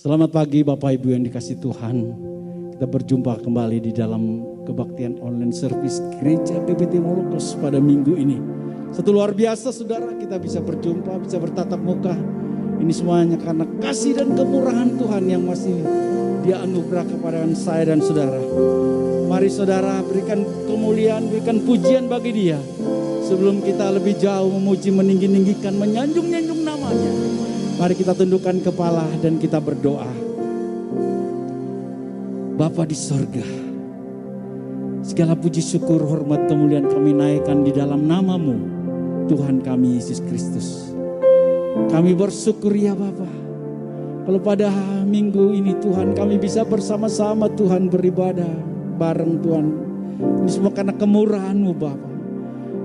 Selamat pagi Bapak Ibu yang dikasih Tuhan. Kita berjumpa kembali di dalam kebaktian online service Gereja PPT Molokos pada minggu ini. Satu luar biasa saudara, kita bisa berjumpa, bisa bertatap muka. Ini semuanya karena kasih dan kemurahan Tuhan yang masih Dia anugerah kepada saya dan saudara. Mari saudara berikan kemuliaan, berikan pujian bagi Dia. Sebelum kita lebih jauh memuji, meninggi-ninggikan, menyanjung-nyanjung namanya. Mari kita tundukkan kepala dan kita berdoa. Bapa di sorga, segala puji syukur, hormat, kemuliaan kami naikkan di dalam nama-Mu, Tuhan kami Yesus Kristus. Kami bersyukur ya Bapa, kalau pada minggu ini Tuhan kami bisa bersama-sama Tuhan beribadah bareng Tuhan. Ini semua karena kemurahan-Mu Bapa.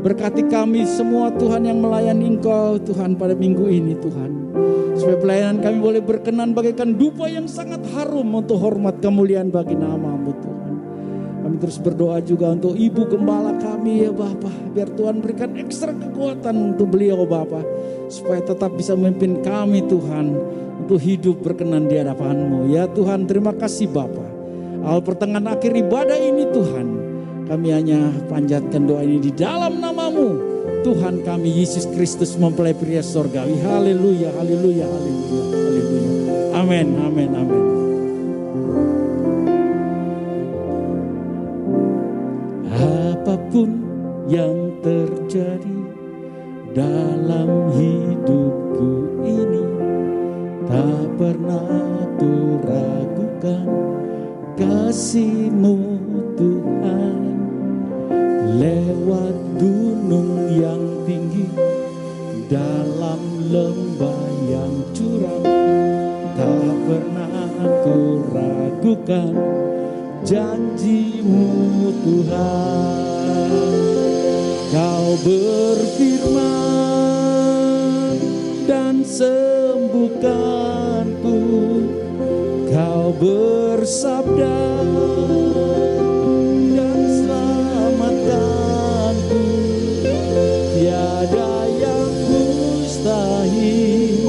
Berkati kami semua Tuhan yang melayani Engkau Tuhan pada minggu ini Tuhan. Supaya pelayanan kami boleh berkenan bagaikan dupa yang sangat harum untuk hormat kemuliaan bagi nama-Mu Tuhan. Kami terus berdoa juga untuk Ibu Gembala kami ya Bapa. Biar Tuhan berikan ekstra kekuatan untuk beliau Bapa. Supaya tetap bisa memimpin kami Tuhan. Untuk hidup berkenan di hadapan-Mu. Ya Tuhan, terima kasih Bapa. Awal pertengahan akhir ibadah ini Tuhan. Kami hanya panjatkan doa ini di dalam nama-Mu. Tuhan kami Yesus Kristus mempelai pria sorgawi. Haleluya, haleluya, haleluya, haleluya. Amin, amin, amin. Apapun yang terjadi dalam hidupku ini, tak pernah ku ragukan kasih-Mu Tuhan. Lewat gunung yang tinggi, dalam lembah yang curam, tak pernah ku ragukan janji-Mu Tuhan. Kau berfirman dan sembuhkanku, Kau bersabda dan selamatkanku. Tiada yang mustahil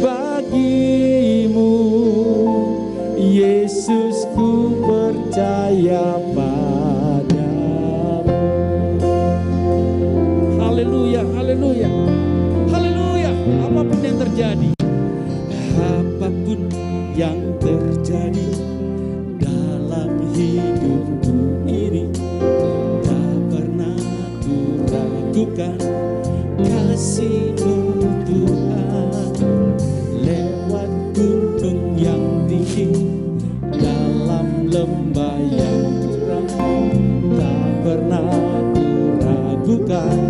bagi-Mu, Yesus, ku percaya padamu. Haleluya, haleluya, haleluya. Apapun yang terjadi, apapun yang terjadi dalam hidupku ini, tak pernah ku ragukan kasih-Mu Tuhan. Lewat gunung yang tinggi, dalam lembah yang curam, tak pernah ku ragukan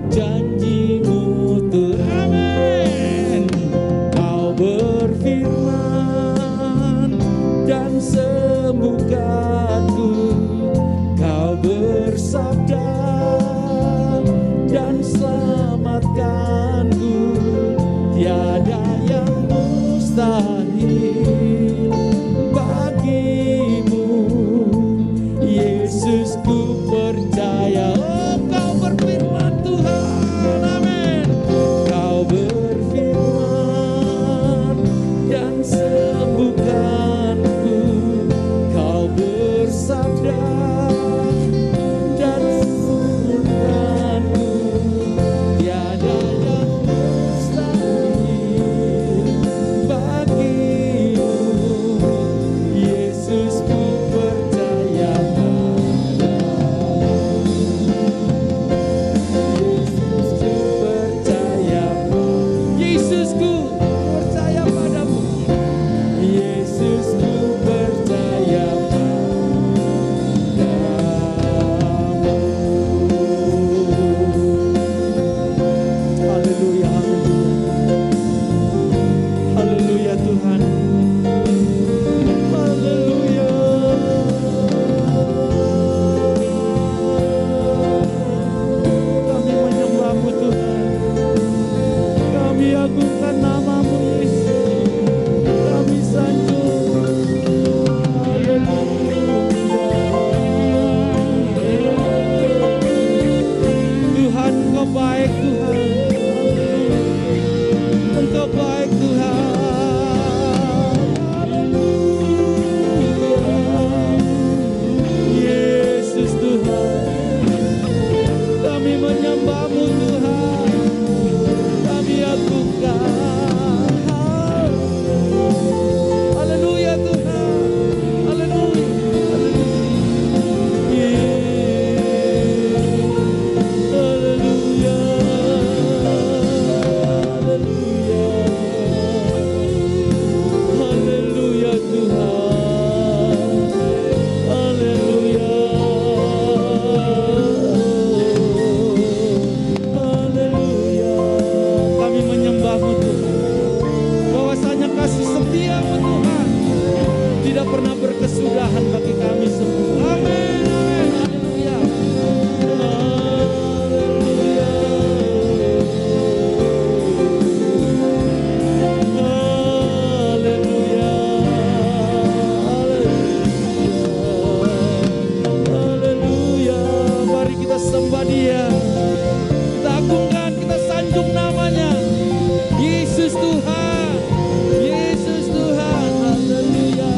janji-Mu Tuhan. Amin. Kau berfirman dan sembuhkanku, Kau bersabda dan selamatkanku. Tiada yang mustahil bagi-Mu, Yesus, ku percaya. Oh, Kau berfirman Tuhan, amin. Kau berfirman dan sembuhkanku, Kau bersabda dan sembuhkanku. Tiada yang mustahil bagi-Mu, Yesus, ku percaya padamu. Yesus, ku percaya padamu. Yesus, ku percaya padamu. Yesus, ku percaya padamu. Haleluya, haleluya. Haleluya Tuhan. Haleluya. Kami menyembah-Mu Tuhan. Kami agungkan nama-Mu Yesus. Kami sanjung menyembahmu Tuhan. Tidak pernah berkesudahan bagi kami semua. Amin, amin, haleluya. Sembah Dia, kita agungkan, kita sanjung namanya. Yesus Tuhan, Yesus Tuhan, haleluya.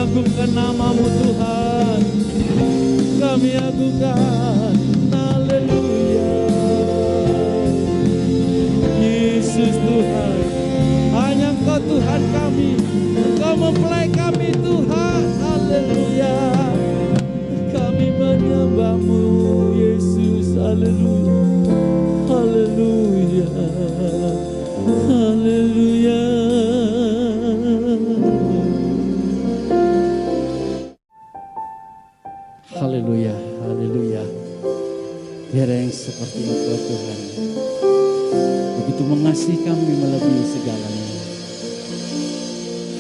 Agungkan namamu Tuhan, kami agungkan, haleluya. Yesus Tuhan, hanya Engkau Tuhan kami, Engkau mempelai kami Tuhan, haleluya. Kami menyembahmu Yesus, haleluya, haleluya, haleluya. Haleluya, haleluya. Tiada yang seperti Engkau Tuhan. Begitu mengasihi kami melebihi segalanya.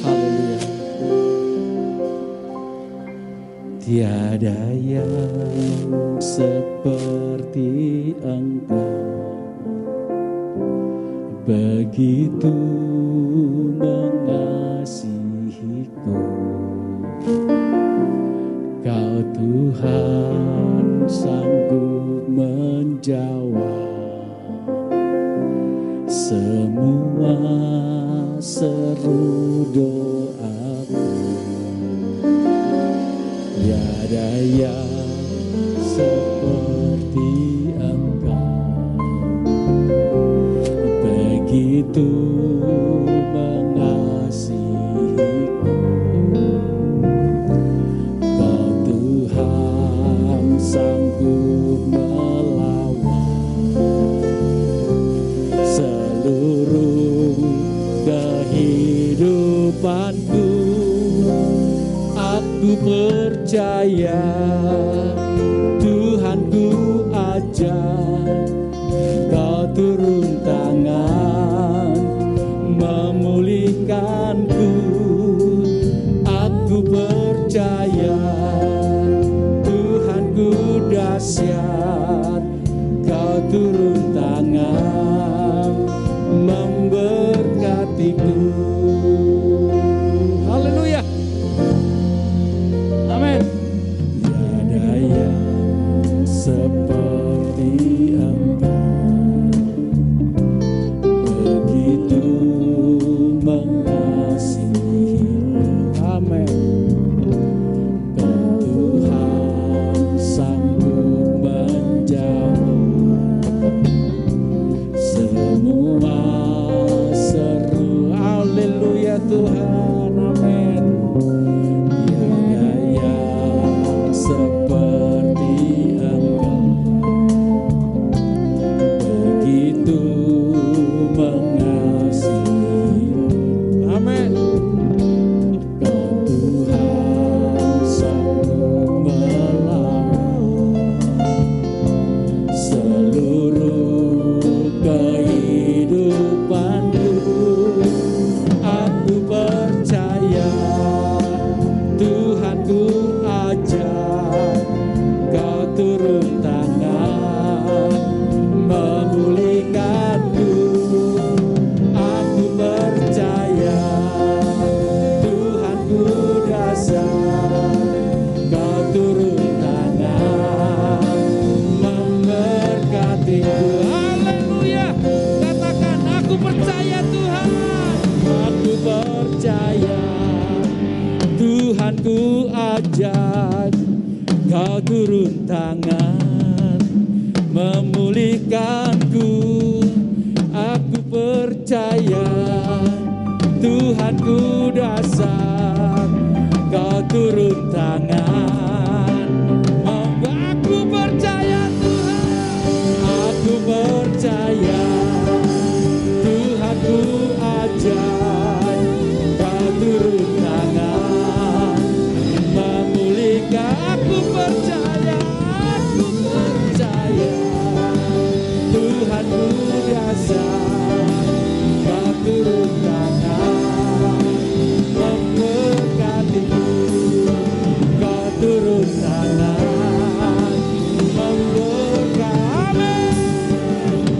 Haleluya. Tiada yang seperti Engkau. Begitu mengasihiku. Kau Tuhan sanggup menjawab semua seru doaku. Tiada yang seperti Engkau. Begitu mengasihiku. Sanggup melawan seluruh kehidupanku. Aku percaya Tuhanku ajar Kau turun tangan memulihkanku. Aku percaya dahsyat, Kau turun tangan memberkatiku. Haleluya. Amin. Tiada yang seperti Engkau. Begitu mengasihi. Amin. Tuhan, amin. Tiada yang seperti Engkau. Begitu mengasihi. Amin. Kau Tuhan sanggup melawan seluruh kehidupanku. Aku percaya Tuhanku ajar Kau turun tangan memulihkanku. Aku percaya Tuhanku dahsyat Kau turun tangan memberkatiku. Haleluya. Katakan aku percaya Tuhan. Aku percaya Tuhanku ajar Kau turun tangan memulihkanku. Aku percaya percaya, Tuhanku dasar, Kau turun tangan. Aku percaya Tuhan, aku percaya Tuhanku ajaib, Kau turun tangan memulihkan. Aku percaya Tuhanku dasar, Kau turun tangan memberkatiku, Kau turun tangan memberkati,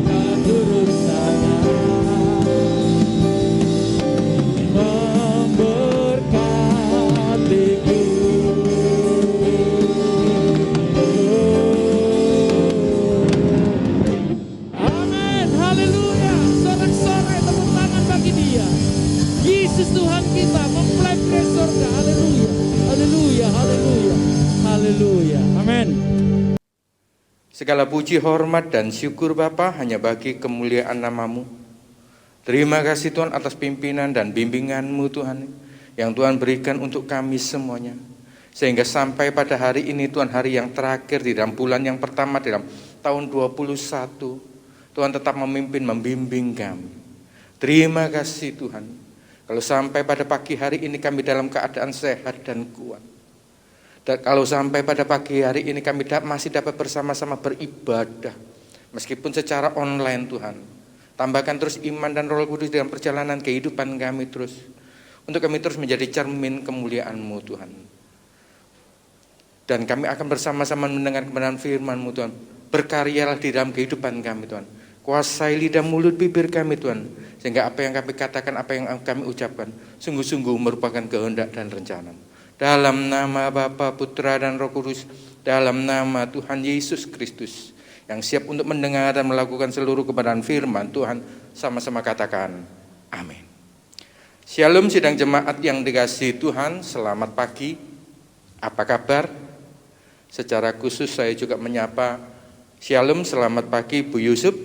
Kau turun tangan memberkatiku. Amin, haleluya. Sorak-sorai tepuk tangan bagi Dia. Yesus Tuhan kita mempelai ke surga. Haleluya, haleluya, haleluya, haleluya. Amin. Segala puji, hormat, dan syukur Bapa hanya bagi kemuliaan nama-Mu. Terima kasih Tuhan atas pimpinan dan bimbingan-Mu Tuhan, yang Tuhan berikan untuk kami semuanya. Sehingga sampai pada hari ini Tuhan, hari yang terakhir di dalam bulan yang pertama dalam tahun 21, Tuhan tetap memimpin, membimbing kami. Terima kasih Tuhan. Kalau sampai pada pagi hari ini kami dalam keadaan sehat dan kuat. Dan kalau sampai pada pagi hari ini kami masih dapat bersama-sama beribadah, meskipun secara online Tuhan. Tambahkan terus iman dan Roh Kudus dalam perjalanan kehidupan kami terus. Untuk kami terus menjadi cermin kemuliaan-Mu Tuhan. Dan kami akan bersama-sama mendengar kebenaran firman-Mu Tuhan. Berkaryalah di dalam kehidupan kami Tuhan. Kuasai lidah mulut bibir kami Tuhan. Sehingga apa yang kami katakan, apa yang kami ucapkan, sungguh-sungguh merupakan kehendak dan rencana. Dalam nama Bapa, Putra, dan Roh Kudus, dalam nama Tuhan Yesus Kristus, yang siap untuk mendengar dan melakukan seluruh kebenaran firman Tuhan, sama-sama katakan, amin. Shalom sidang jemaat yang dikasihi Tuhan, selamat pagi. Apa kabar? Secara khusus saya juga menyapa Shalom, selamat pagi Bu Yusuf.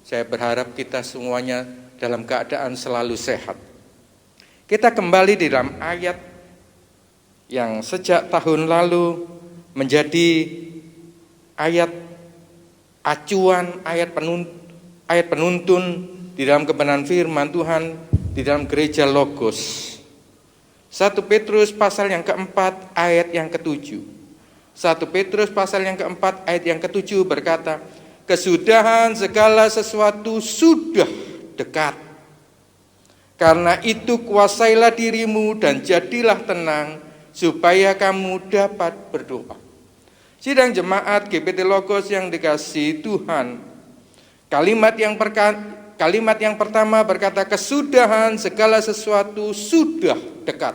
Saya berharap kita semuanya dalam keadaan selalu sehat. Kita kembali di dalam ayat yang sejak tahun lalu menjadi ayat acuan, ayat penuntun di dalam kebenaran firman Tuhan di dalam gereja Logos. 1 Petrus pasal yang keempat ayat yang ketujuh. 1 Petrus pasal yang keempat ayat yang ketujuh berkata, kesudahan segala sesuatu sudah dekat. Karena itu kuasailah dirimu dan jadilah tenang, supaya kamu dapat berdoa. Sidang jemaat GPT Logos yang dikasihi Tuhan, kalimat yang pertama berkata kesudahan segala sesuatu sudah dekat.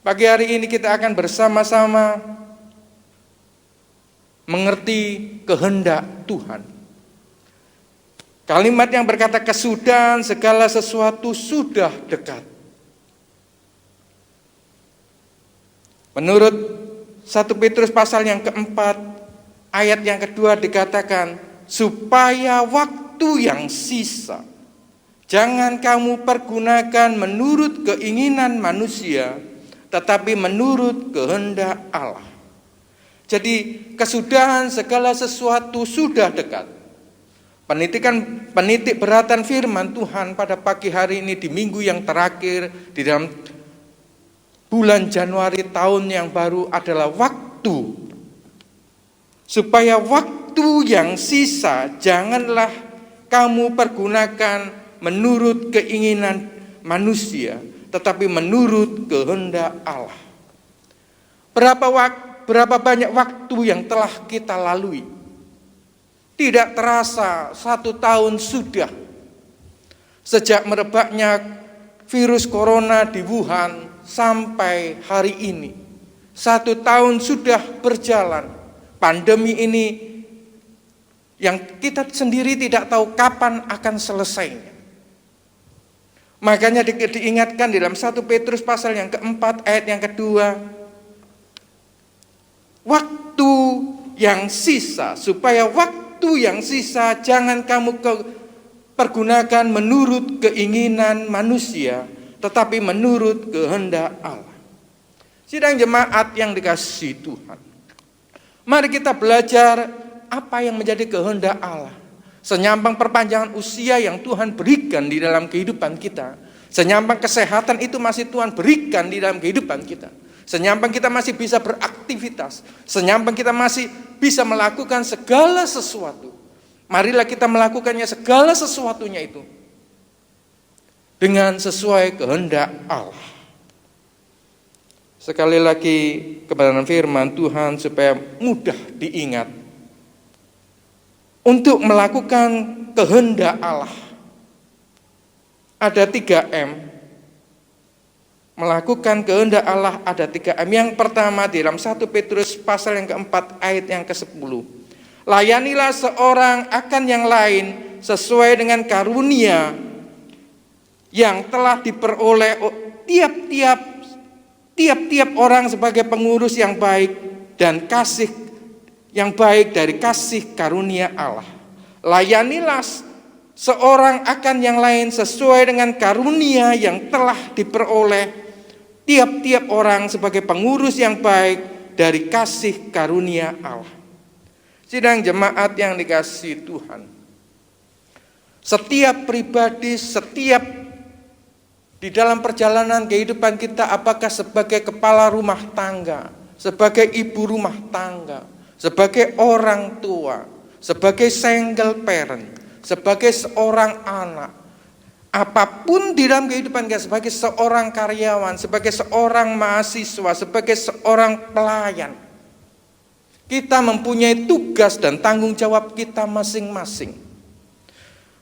Pagi hari ini kita akan bersama-sama mengerti kehendak Tuhan. Kalimat yang berkata kesudahan segala sesuatu sudah dekat. Menurut 1 Petrus pasal yang keempat, ayat yang kedua dikatakan, supaya waktu yang sisa, jangan kamu pergunakan menurut keinginan manusia, tetapi menurut kehendak Allah. Jadi kesudahan segala sesuatu sudah dekat. Penitik beratan firman Tuhan pada pagi hari ini di minggu yang terakhir di dalam bulan Januari tahun yang baru adalah waktu. Supaya waktu yang sisa janganlah kamu pergunakan menurut keinginan manusia, tetapi menurut kehendak Allah. Berapa banyak waktu yang telah kita lalui? Tidak terasa 1 tahun sudah sejak merebaknya virus corona di Wuhan sampai hari ini. 1 tahun sudah berjalan. Pandemi ini yang kita sendiri tidak tahu kapan akan selesainya. Makanya diingatkan di dalam 1 Petrus pasal yang keempat ayat yang kedua, waktu yang sisa, supaya waktu yang sisa jangan kamu pergunakan menurut keinginan manusia, tetapi menurut kehendak Allah. Sidang jemaat yang dikasihi Tuhan, mari kita belajar apa yang menjadi kehendak Allah. Senyambang perpanjangan usia yang Tuhan berikan di dalam kehidupan kita, senyambang kesehatan itu masih Tuhan berikan di dalam kehidupan kita, senyambang kita masih bisa beraktivitas, senyambang kita masih bisa melakukan segala sesuatu. Marilah kita melakukannya segala sesuatunya itu dengan sesuai kehendak Allah. Sekali lagi kebenaran firman Tuhan supaya mudah diingat. Untuk melakukan kehendak Allah ada 3M. Melakukan kehendak Allah ada 3M. Yang pertama di dalam 1 Petrus pasal yang keempat ayat yang ke-10. Layanilah seorang akan yang lain sesuai dengan karunia yang telah diperoleh tiap-tiap orang sebagai pengurus yang baik dan kasih yang baik dari kasih karunia Allah. Layanilah seorang akan yang lain sesuai dengan karunia yang telah diperoleh tiap-tiap orang sebagai pengurus yang baik dari kasih karunia Allah. Sidang jemaat yang dikasihi Tuhan, setiap pribadi, setiap di dalam perjalanan kehidupan kita, apakah sebagai kepala rumah tangga, sebagai ibu rumah tangga, sebagai orang tua, sebagai single parent, sebagai seorang anak, apapun di dalam kehidupan kita, sebagai seorang karyawan, sebagai seorang mahasiswa, sebagai seorang pelayan, kita mempunyai tugas dan tanggung jawab kita masing-masing.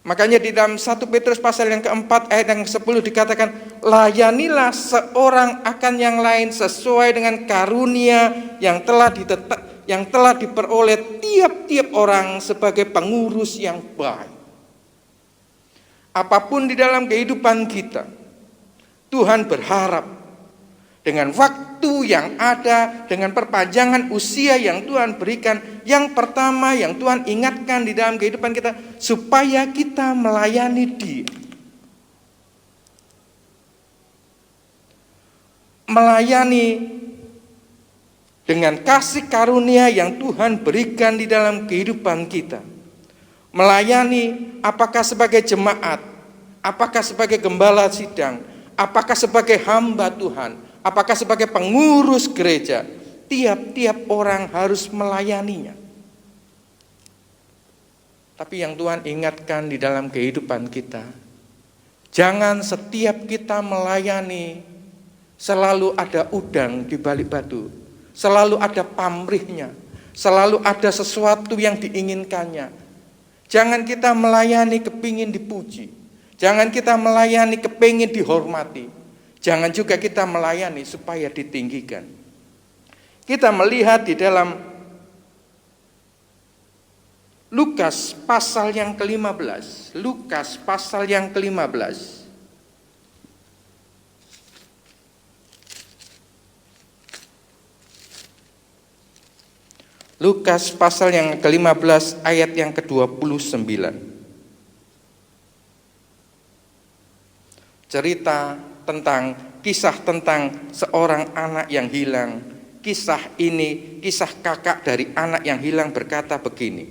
Makanya di dalam 1 Petrus pasal yang keempat ayat yang 10 dikatakan, layanilah seorang akan yang lain sesuai dengan karunia yang telah diperoleh tiap-tiap orang sebagai pengurus yang baik. Apapun di dalam kehidupan kita, Tuhan berharap dengan waktu yang ada, dengan perpanjangan usia yang Tuhan berikan, yang pertama yang Tuhan ingatkan di dalam kehidupan kita, supaya kita melayani Dia. Melayani dengan kasih karunia yang Tuhan berikan di dalam kehidupan kita. Melayani apakah sebagai jemaat, apakah sebagai gembala sidang, apakah sebagai hamba Tuhan, apakah sebagai pengurus gereja, tiap-tiap orang harus melayaninya. Tapi yang Tuhan ingatkan di dalam kehidupan kita, jangan setiap kita melayani selalu ada udang di balik batu, selalu ada pamrihnya, selalu ada sesuatu yang diinginkannya. Jangan kita melayani kepingin dipuji, jangan kita melayani kepingin dihormati. Jangan juga kita melayani supaya ditinggikan. Kita melihat di dalam Lukas pasal yang ke-15. Lukas pasal yang ke-15. Lukas pasal yang ke-15 ayat yang ke-29. Cerita tentang kisah tentang seorang anak yang hilang. Kisah ini, kisah kakak dari anak yang hilang berkata begini.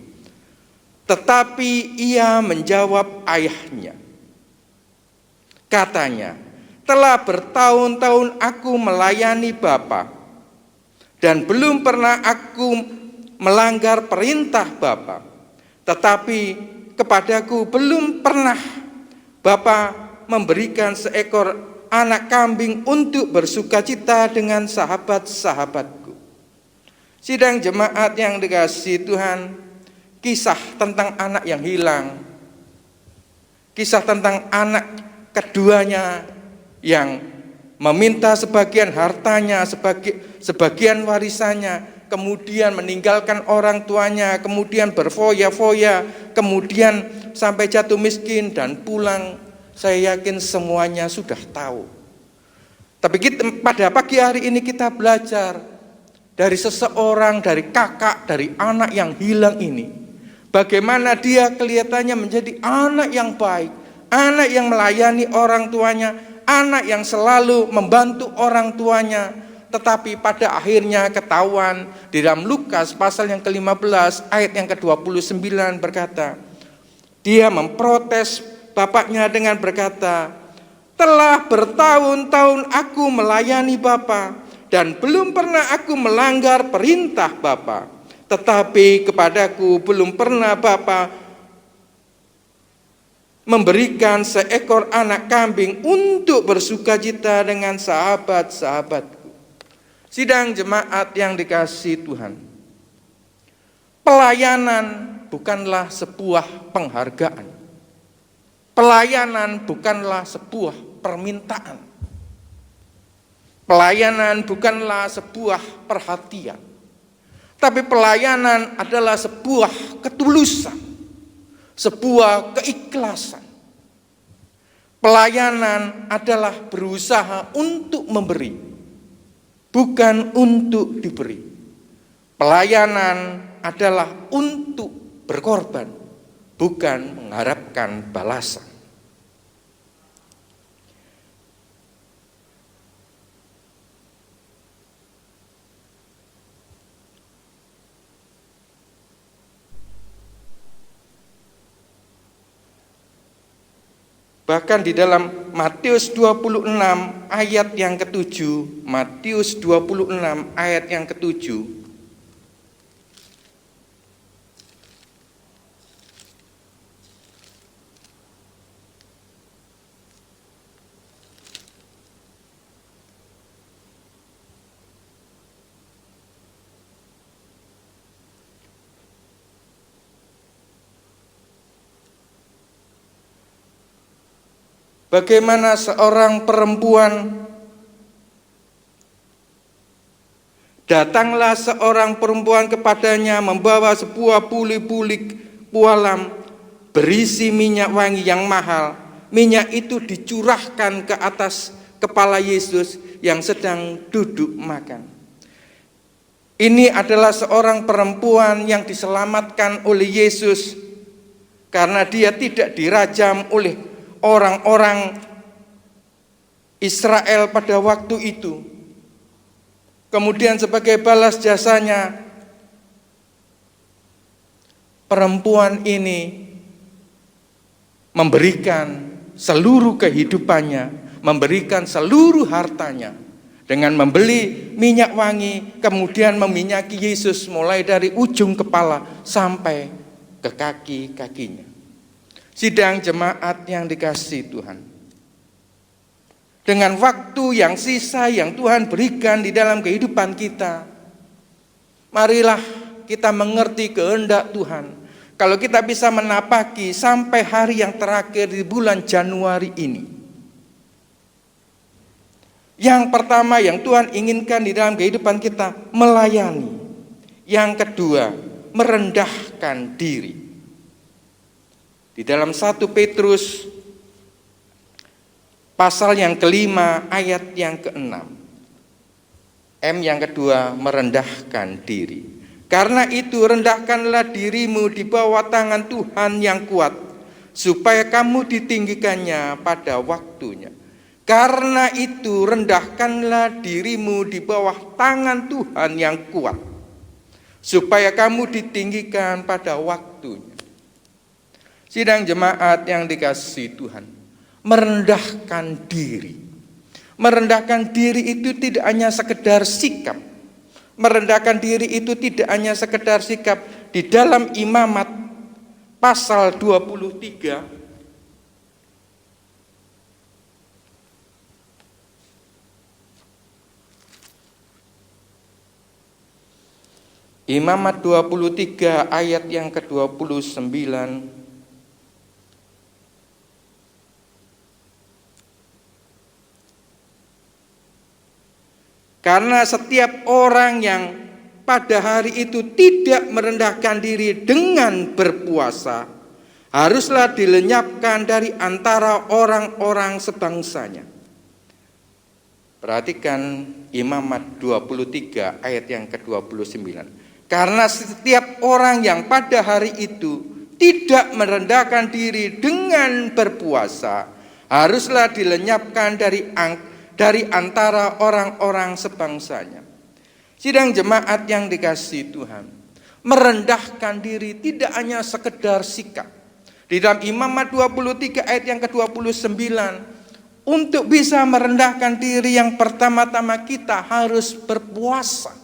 Tetapi ia menjawab ayahnya. Katanya, telah bertahun-tahun aku melayani Bapa, dan belum pernah aku melanggar perintah Bapa. Tetapi kepadaku belum pernah Bapa memberikan seekor anak kambing untuk bersukacita dengan sahabat-sahabatku. Sidang jemaat yang dikasihi Tuhan, kisah tentang anak yang hilang, kisah tentang anak keduanya yang meminta sebagian hartanya, sebagian warisannya, kemudian meninggalkan orang tuanya, kemudian berfoya-foya, kemudian sampai jatuh miskin dan pulang. Saya yakin semuanya sudah tahu. Tapi pada pagi hari ini kita belajar dari seseorang, dari kakak, dari anak yang hilang ini, Bagaimana dia kelihatannya menjadi anak yang baik, anak yang melayani orang tuanya, anak yang selalu membantu orang tuanya. Tetapi pada akhirnya ketahuan di dalam Lukas pasal yang ke-15 ayat yang ke-29 berkata, dia memprotes bapaknya dengan berkata, telah bertahun-tahun aku melayani Bapa dan belum pernah aku melanggar perintah Bapa. Tetapi kepadaku belum pernah Bapa memberikan seekor anak kambing untuk bersukacita dengan sahabat-sahabatku. Sidang jemaat yang dikasihi Tuhan, pelayanan bukanlah sebuah penghargaan. Pelayanan bukanlah sebuah permintaan. Pelayanan bukanlah sebuah perhatian. Tapi pelayanan adalah sebuah ketulusan, sebuah keikhlasan. Pelayanan adalah berusaha untuk memberi, bukan untuk diberi. Pelayanan adalah untuk berkorban, bukan mengharapkan balasan. Bahkan di dalam Matius 26 ayat yang ke-7, Matius 26 ayat yang ke-7, bagaimana seorang perempuan, datanglah seorang perempuan kepadanya membawa sebuah bulik-bulik pualam berisi minyak wangi yang mahal. Minyak itu dicurahkan ke atas kepala Yesus yang sedang duduk makan. Ini adalah seorang perempuan yang diselamatkan oleh Yesus karena dia tidak dirajam oleh orang-orang Israel pada waktu itu. Kemudian sebagai balas jasanya, perempuan ini memberikan seluruh kehidupannya, memberikan seluruh hartanya dengan membeli minyak wangi, kemudian meminyaki Yesus mulai dari ujung kepala sampai ke kaki-kakinya. Sidang jemaat yang dikasihi Tuhan, dengan waktu yang sisa yang Tuhan berikan di dalam kehidupan kita, marilah kita mengerti kehendak Tuhan. Kalau kita bisa menapaki sampai hari yang terakhir di bulan Januari ini, yang pertama yang Tuhan inginkan di dalam kehidupan kita, melayani. Yang kedua, merendahkan diri. Di dalam 1 Petrus pasal yang ke-5 ayat yang ke-6. M yang kedua, merendahkan diri. Karena itu rendahkanlah dirimu di bawah tangan Tuhan yang kuat, supaya kamu ditinggikannya pada waktunya. Karena itu rendahkanlah dirimu di bawah tangan Tuhan yang kuat, supaya kamu ditinggikan pada waktunya. Sidang jemaat yang dikasihi Tuhan, merendahkan diri. Merendahkan diri itu tidak hanya sekedar sikap. Merendahkan diri itu tidak hanya sekedar sikap. Di dalam Imamat pasal 23 Imamat 23 ayat yang ke-29, karena setiap orang yang pada hari itu tidak merendahkan diri dengan berpuasa, haruslah dilenyapkan dari antara orang-orang sebangsanya. Perhatikan Imamat 23 ayat yang ke-29. Karena setiap orang yang pada hari itu tidak merendahkan diri dengan berpuasa, haruslah dilenyapkan dari antara orang-orang sebangsanya. Sidang jemaat yang dikasihi Tuhan, merendahkan diri tidak hanya sekedar sikap. Di dalam Imamat 23 ayat yang ke-29, untuk bisa merendahkan diri yang pertama-tama kita harus berpuasa.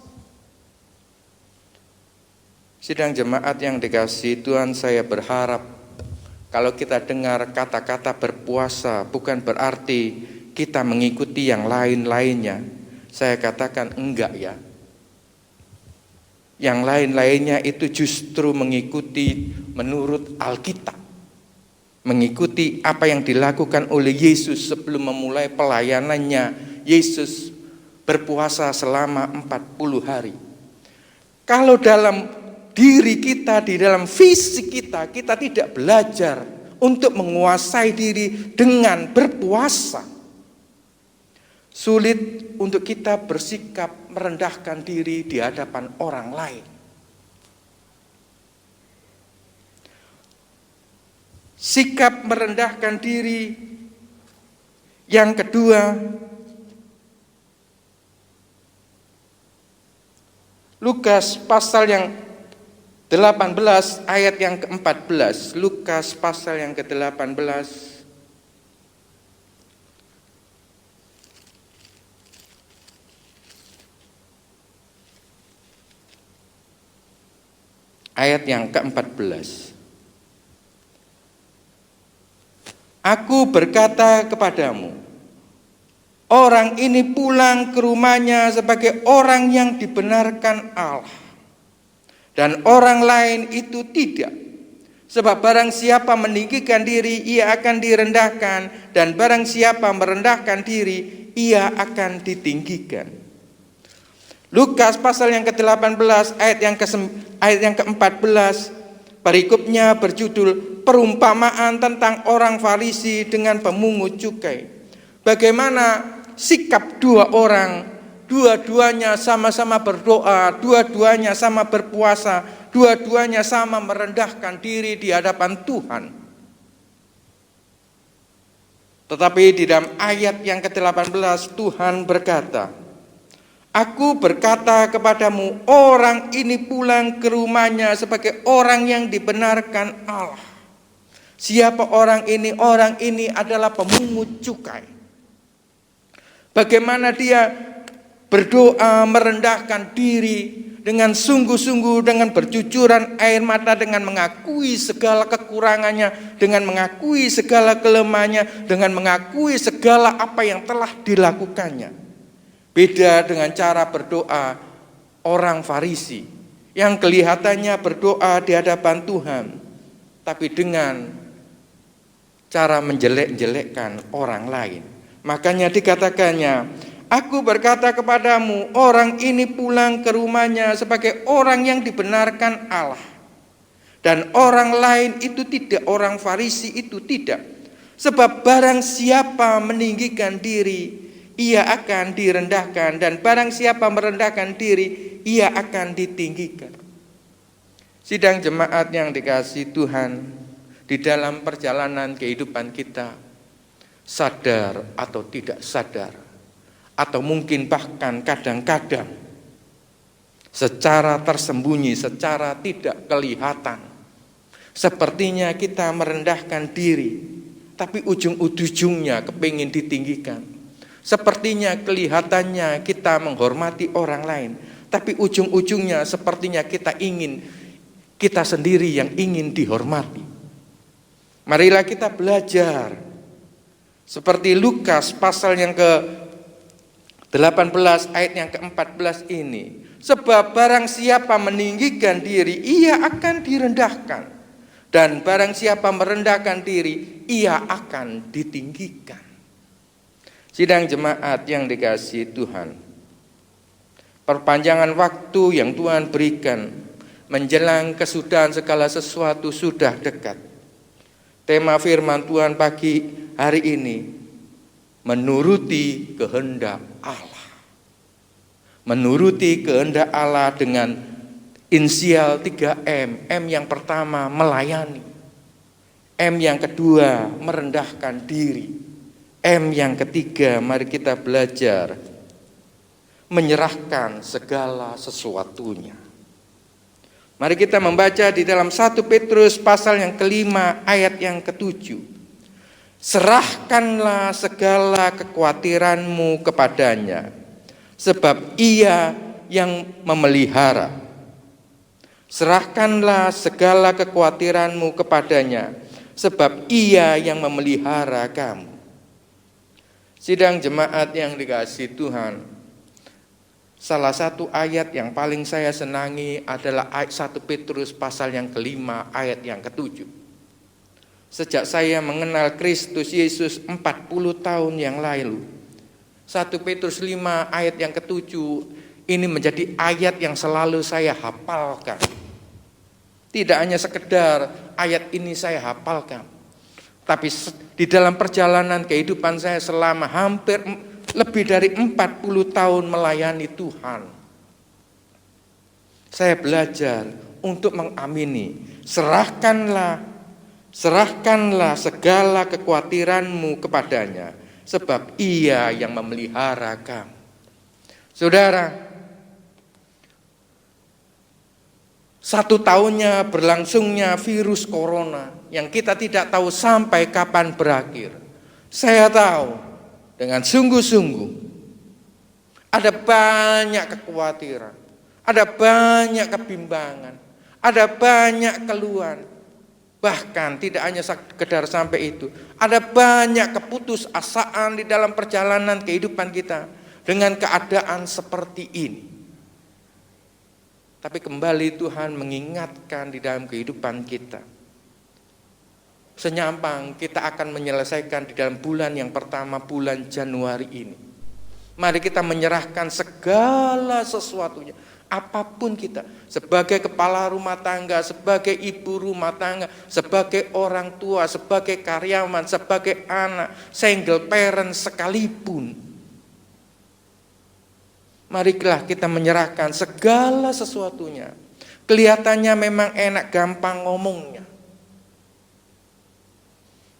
Sidang jemaat yang dikasihi Tuhan, saya berharap kalau kita dengar kata-kata berpuasa bukan berarti kita mengikuti yang lain-lainnya. Saya katakan enggak ya. Yang lain-lainnya itu justru mengikuti menurut Alkitab. Mengikuti apa yang dilakukan oleh Yesus sebelum memulai pelayanannya. Yesus berpuasa selama 40 hari. Kalau dalam diri kita, di dalam fisik kita, kita tidak belajar untuk menguasai diri dengan berpuasa, sulit untuk kita bersikap merendahkan diri di hadapan orang lain. Sikap merendahkan diri yang kedua, Lukas pasal yang 18 ayat yang ke-14. Lukas pasal yang ke-18 ayat yang ke-14. Aku berkata kepadamu, orang ini pulang ke rumahnya sebagai orang yang dibenarkan Allah, dan orang lain itu tidak. Sebab barang siapa meninggikan diri, ia akan direndahkan, dan barang siapa merendahkan diri, ia akan ditinggikan. Lukas pasal yang ke-18 ayat yang ke-14, perikopnya berjudul perumpamaan tentang orang Farisi dengan pemungut cukai. Bagaimana sikap dua orang, dua-duanya sama-sama berdoa, dua-duanya sama berpuasa, dua-duanya sama merendahkan diri di hadapan Tuhan. Tetapi di dalam ayat yang ke-18 Tuhan berkata, aku berkata kepadamu, orang ini pulang ke rumahnya sebagai orang yang dibenarkan Allah. Siapa orang ini? Orang ini adalah pemungut cukai. Bagaimana dia berdoa merendahkan diri dengan sungguh-sungguh, dengan bercucuran air mata, dengan mengakui segala kekurangannya, dengan mengakui segala kelemahannya, dengan mengakui segala apa yang telah dilakukannya. Beda dengan cara berdoa orang Farisi yang kelihatannya berdoa di hadapan Tuhan, tapi dengan cara menjelek-jelekkan orang lain. Makanya dikatakannya, aku berkata kepadamu, orang ini pulang ke rumahnya sebagai orang yang dibenarkan Allah, dan orang lain itu tidak, orang Farisi itu tidak. Sebab barang siapa meninggikan diri, ia akan direndahkan, dan barang siapa merendahkan diri, ia akan ditinggikan. Sidang jemaat yang dikasihi Tuhan, di dalam perjalanan kehidupan kita, sadar atau tidak sadar, atau mungkin bahkan kadang-kadang secara tersembunyi, secara tidak kelihatan, sepertinya kita merendahkan diri, tapi ujung-ujungnya kepingin ditinggikan. Sepertinya kelihatannya kita menghormati orang lain, tapi ujung-ujungnya sepertinya kita sendiri yang ingin dihormati. Marilah kita belajar seperti Lukas pasal yang ke-18 ayat yang ke-14 ini. Sebab barang siapa meninggikan diri, ia akan direndahkan, dan barang siapa merendahkan diri, ia akan ditinggikan. Sidang jemaat yang dikasihi Tuhan, perpanjangan waktu yang Tuhan berikan menjelang kesudahan segala sesuatu sudah dekat. Tema firman Tuhan pagi hari ini, menuruti kehendak Allah. Menuruti kehendak Allah dengan Inisial 3M. M yang pertama melayani. M yang kedua merendahkan diri. M yang ketiga, mari kita belajar menyerahkan segala sesuatunya. Mari kita membaca di dalam 1 Petrus pasal yang kelima ayat yang ke-7. Serahkanlah segala kekhawatiranmu kepadanya, sebab Ia yang memelihara. Serahkanlah segala kekhawatiranmu kepadanya, sebab Ia yang memelihara kamu. Sidang jemaat yang dikasihi Tuhan, salah satu ayat yang paling saya senangi adalah ayat 1 Petrus pasal yang kelima ayat yang ke-7. Sejak saya mengenal Kristus Yesus 40 tahun yang lalu, 1 Petrus 5 ayat yang ke-7 ini menjadi ayat yang selalu saya hafalkan. Tidak hanya sekedar ayat ini saya hafalkan, tapi di dalam perjalanan kehidupan saya selama hampir lebih dari 40 tahun melayani Tuhan, saya belajar untuk mengamini, serahkanlah segala kekhawatiranmu kepadanya, sebab Ia yang memelihara kamu. Saudara, 1 tahunnya berlangsungnya virus corona yang kita tidak tahu sampai kapan berakhir. Saya tahu dengan sungguh-sungguh ada banyak kekhawatiran, ada banyak kebimbangan, ada banyak keluhan. Bahkan tidak hanya sekedar sampai itu, ada banyak keputusasaan di dalam perjalanan kehidupan kita dengan keadaan seperti ini. Tapi kembali Tuhan mengingatkan di dalam kehidupan kita, senyampang kita akan menyelesaikan di dalam bulan yang pertama, bulan Januari ini. Mari kita menyerahkan segala sesuatunya, apapun kita, sebagai kepala rumah tangga, sebagai ibu rumah tangga, sebagai orang tua, sebagai karyawan, sebagai anak, single parent sekalipun. Marilah kita menyerahkan segala sesuatunya. Kelihatannya memang enak, gampang ngomongnya.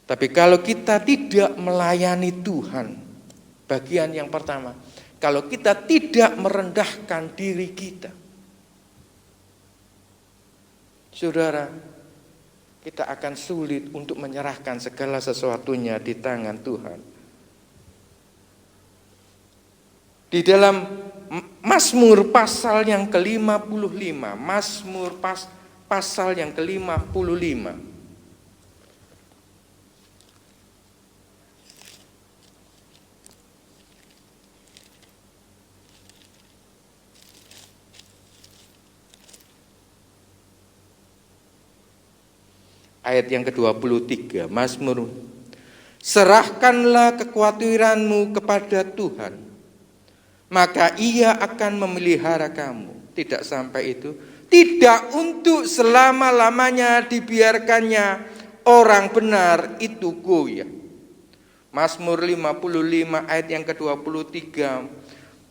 Tapi kalau kita tidak melayani Tuhan, bagian yang pertama, kalau kita tidak merendahkan diri kita, saudara, kita akan sulit untuk menyerahkan segala sesuatunya di tangan Tuhan. Di dalam Mazmur pasal yang ke-55, Mazmur pasal yang ke-55, ayat yang ke-23, Mazmur, serahkanlah kekhawatiranmu kepada Tuhan, maka Ia akan memelihara kamu. Tidak sampai itu, tidak untuk selama-lamanya dibiarkannya orang benar itu goyah. Mazmur 55 ayat yang ke-23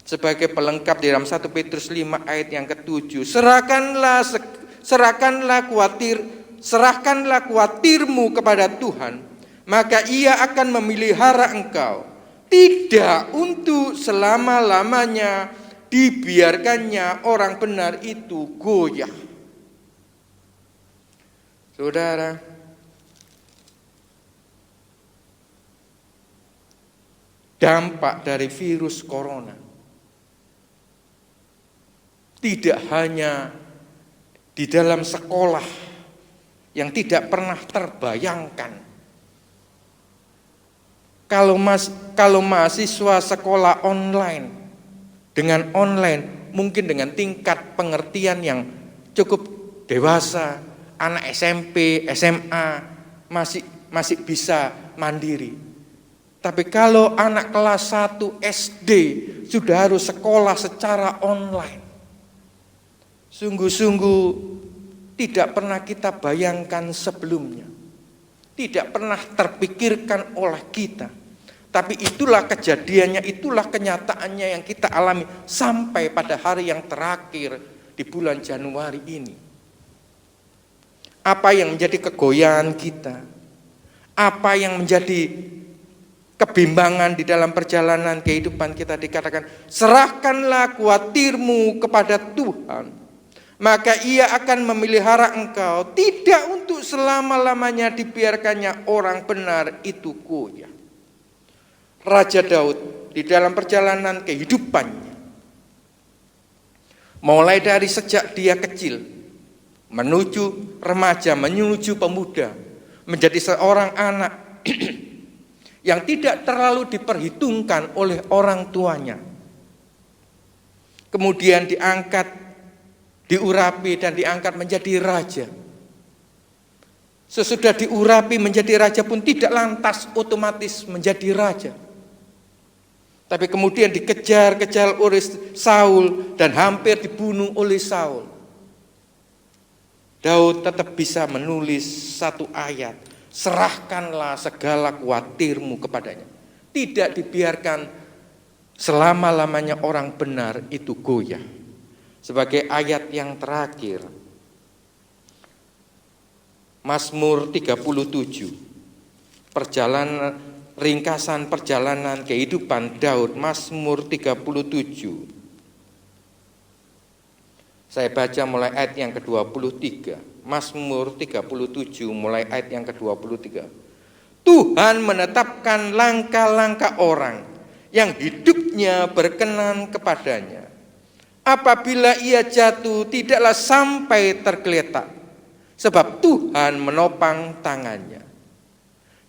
sebagai pelengkap di dalam 1 Petrus 5 ayat yang ke-7. Serahkanlah khawatirmu kepada Tuhan, maka Ia akan memelihara engkau. Tidak untuk selama-lamanya dibiarkannya orang benar itu goyah. Saudara, dampak dari virus corona tidak hanya di dalam sekolah yang tidak pernah terbayangkan. Kalau mahasiswa sekolah online, dengan online mungkin dengan tingkat pengertian yang cukup dewasa, anak SMP, SMA masih bisa mandiri. Tapi kalau anak kelas 1 SD sudah harus sekolah secara online, sungguh-sungguh tidak pernah kita bayangkan sebelumnya. Tidak pernah terpikirkan oleh kita. Tapi itulah kejadiannya, itulah kenyataannya yang kita alami sampai pada hari yang terakhir di bulan Januari ini? Apa yang menjadi kegoyahan kita? Apa yang menjadi kebimbangan di dalam perjalanan kehidupan kita? Dikatakan, serahkanlah khawatirmu kepada Tuhan, maka Ia akan memelihara engkau. Tidak untuk selama-lamanya dibiarkannya orang benar itu goyah. Raja Daud di dalam perjalanan kehidupannya, mulai dari sejak dia kecil, menuju remaja, menuju pemuda, menjadi seorang anak yang tidak terlalu diperhitungkan oleh orang tuanya. Kemudian diangkat, diurapi dan diangkat menjadi raja. Sesudah diurapi menjadi raja pun tidak lantas otomatis menjadi raja. Tapi kemudian dikejar-kejar oleh Saul dan hampir dibunuh oleh Saul. Daud tetap bisa menulis satu ayat, serahkanlah segala khawatirmu kepadanya. Tidak dibiarkan selama-lamanya orang benar itu goyah. Sebagai ayat yang terakhir, Mazmur 37, ringkasan perjalanan kehidupan Daud, Mazmur 37. Saya baca mulai ayat yang ke-23. Mazmur 37 mulai ayat yang ke-23. Tuhan menetapkan langkah-langkah orang yang hidupnya berkenan kepadanya. Apabila ia jatuh, tidaklah sampai tergeletak, sebab Tuhan menopang tangannya.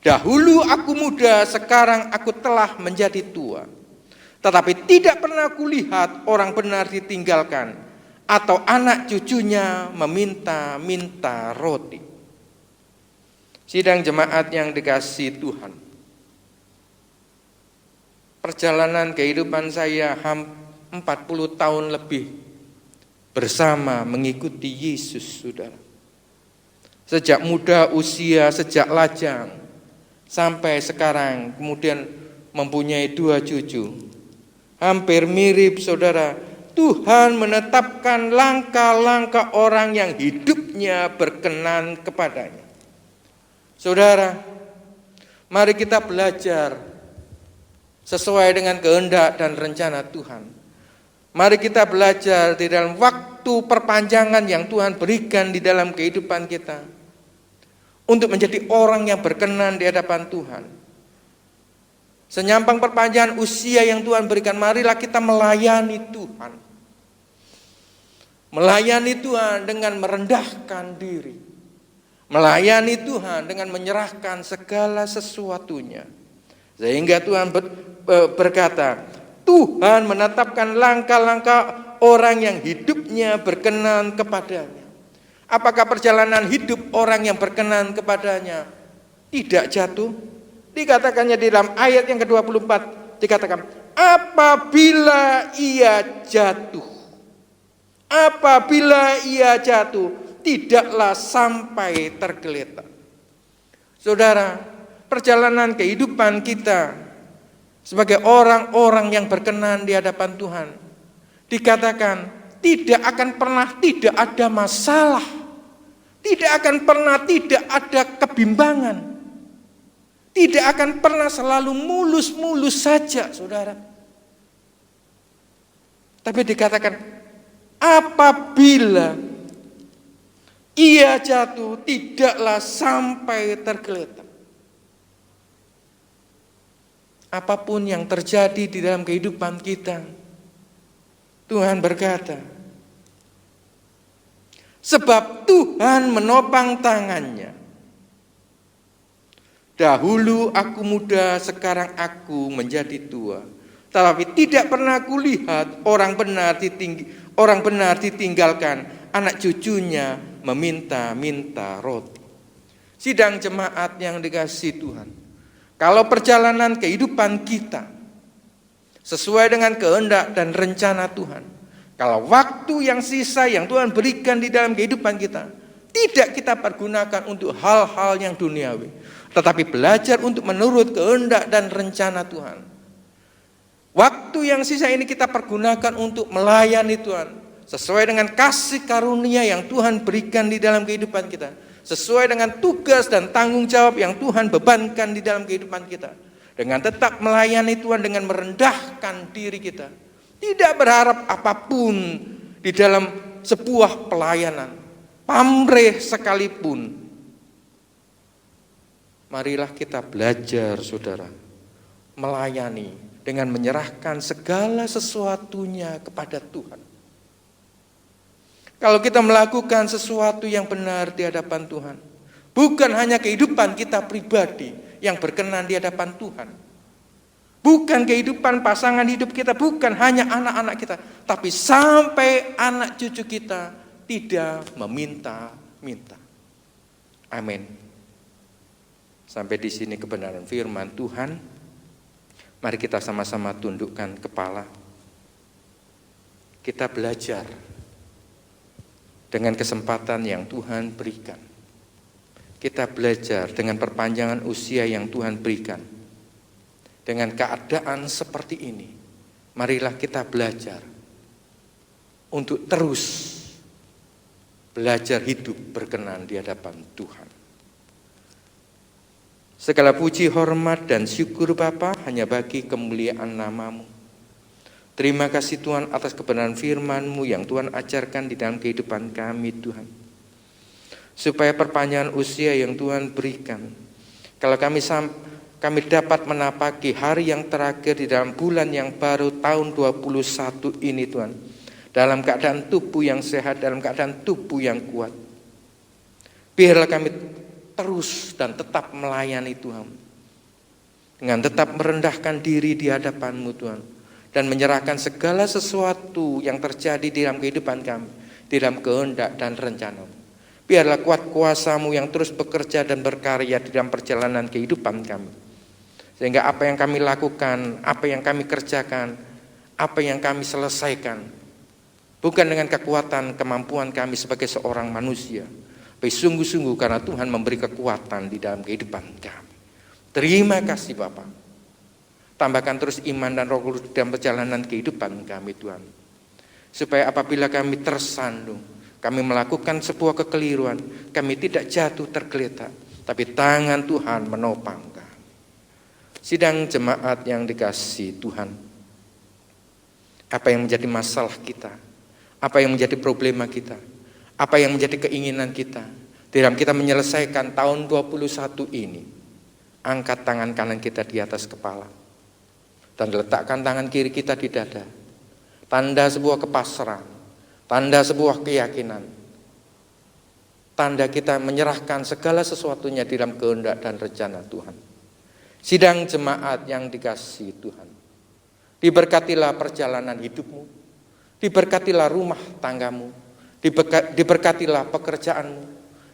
Dahulu aku muda, sekarang aku telah menjadi tua, tetapi tidak pernah kulihat orang benar ditinggalkan, atau anak cucunya meminta-minta roti. Sidang jemaat yang dikasihi Tuhan, perjalanan kehidupan saya 40 tahun lebih bersama mengikuti Yesus, saudara. Sejak muda usia, sejak lajang, sampai sekarang kemudian mempunyai 2 cucu. Hampir mirip, saudara. Tuhan menetapkan langkah-langkah orang yang hidupnya berkenan kepadanya. Saudara, mari kita belajar sesuai dengan kehendak dan rencana Tuhan. Mari kita belajar di dalam waktu perpanjangan yang Tuhan berikan di dalam kehidupan kita, untuk menjadi orang yang berkenan di hadapan Tuhan. Senyampang perpanjangan usia yang Tuhan berikan, marilah kita melayani Tuhan. Melayani Tuhan dengan merendahkan diri. Melayani Tuhan dengan menyerahkan segala sesuatunya. Sehingga Tuhan berkata, Tuhan menetapkan langkah-langkah orang yang hidupnya berkenan kepadanya. Apakah perjalanan hidup orang yang berkenan kepadanya tidak jatuh? Dikatakannya di dalam ayat yang ke-24, dikatakan, apabila ia jatuh, tidaklah sampai tergeletak. Saudara, perjalanan kehidupan kita sebagai orang-orang yang berkenan di hadapan Tuhan, dikatakan tidak akan pernah tidak ada masalah, tidak akan pernah tidak ada kebimbangan, tidak akan pernah selalu mulus-mulus saja, saudara. Tapi dikatakan, apabila ia jatuh, tidaklah sampai tergeletak. Apapun yang terjadi di dalam kehidupan kita, Tuhan berkata, sebab Tuhan menopang tangannya. Dahulu aku muda, sekarang aku menjadi tua, tetapi tidak pernah kulihat orang benar ditinggalkan, anak cucunya meminta-minta roti. Sidang jemaat yang dikasihi Tuhan, kalau perjalanan kehidupan kita sesuai dengan kehendak dan rencana Tuhan, kalau waktu yang sisa yang Tuhan berikan di dalam kehidupan kita tidak kita pergunakan untuk hal-hal yang duniawi, tetapi belajar untuk menurut kehendak dan rencana Tuhan, waktu yang sisa ini kita pergunakan untuk melayani Tuhan, sesuai dengan kasih karunia yang Tuhan berikan di dalam kehidupan kita, sesuai dengan tugas dan tanggung jawab yang Tuhan bebankan di dalam kehidupan kita, dengan tetap melayani Tuhan, dengan merendahkan diri kita, tidak berharap apapun di dalam sebuah pelayanan, pamrih sekalipun. Marilah kita belajar, saudara, melayani dengan menyerahkan segala sesuatunya kepada Tuhan. Kalau kita melakukan sesuatu yang benar di hadapan Tuhan, bukan hanya kehidupan kita pribadi yang berkenan di hadapan Tuhan, bukan kehidupan pasangan hidup kita, bukan hanya anak-anak kita, tapi sampai anak cucu kita tidak meminta-minta. Amin. Sampai di sini kebenaran firman Tuhan. Mari kita sama-sama tundukkan kepala. Kita belajar dengan kesempatan yang Tuhan berikan. Kita belajar dengan perpanjangan usia yang Tuhan berikan. Dengan keadaan seperti ini, marilah kita belajar untuk terus belajar hidup berkenan di hadapan Tuhan. Segala puji, hormat, dan syukur Bapa hanya bagi kemuliaan nama-Mu. Terima kasih Tuhan atas kebenaran firman-Mu yang Tuhan ajarkan di dalam kehidupan kami Tuhan. Supaya perpanjangan usia yang Tuhan berikan, kalau kami dapat menapaki hari yang terakhir di dalam bulan yang baru tahun 21 ini Tuhan, dalam keadaan tubuh yang sehat, dalam keadaan tubuh yang kuat. Biarlah kami terus dan tetap melayani Tuhan, dengan tetap merendahkan diri di hadapan-Mu Tuhan, dan menyerahkan segala sesuatu yang terjadi di dalam kehidupan kami, di dalam kehendak dan rencana-Mu. Biarlah kuat kuasa-Mu yang terus bekerja dan berkarya di dalam perjalanan kehidupan kami, sehingga apa yang kami lakukan, apa yang kami kerjakan, apa yang kami selesaikan, bukan dengan kekuatan kemampuan kami sebagai seorang manusia, tapi sungguh-sungguh karena Tuhan memberi kekuatan di dalam kehidupan kami. Terima kasih Bapa. Tambahkan terus iman dan Roh Kudus dalam perjalanan kehidupan kami Tuhan. Supaya apabila kami tersandung, kami melakukan sebuah kekeliruan, kami tidak jatuh tergeletak, tapi tangan Tuhan menopang kami. Sidang jemaat yang dikasihi Tuhan, apa yang menjadi masalah kita, apa yang menjadi problema kita, apa yang menjadi keinginan kita dalam kita menyelesaikan tahun 21 ini, angkat tangan kanan kita di atas kepala dan letakkan tangan kiri kita di dada. Tanda sebuah kepasrahan, tanda sebuah keyakinan, tanda kita menyerahkan segala sesuatunya di dalam kehendak dan rencana Tuhan. Sidang jemaat yang dikasihi Tuhan, diberkatilah perjalanan hidupmu, diberkatilah rumah tanggamu, diberkatilah pekerjaanmu,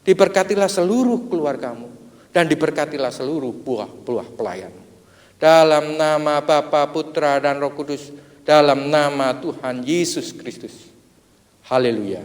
diberkatilah seluruh keluargamu, dan diberkatilah seluruh buah-buah pelayanmu. Dalam nama Bapa, Putra, dan Roh Kudus, dalam nama Tuhan Yesus Kristus. Haleluya.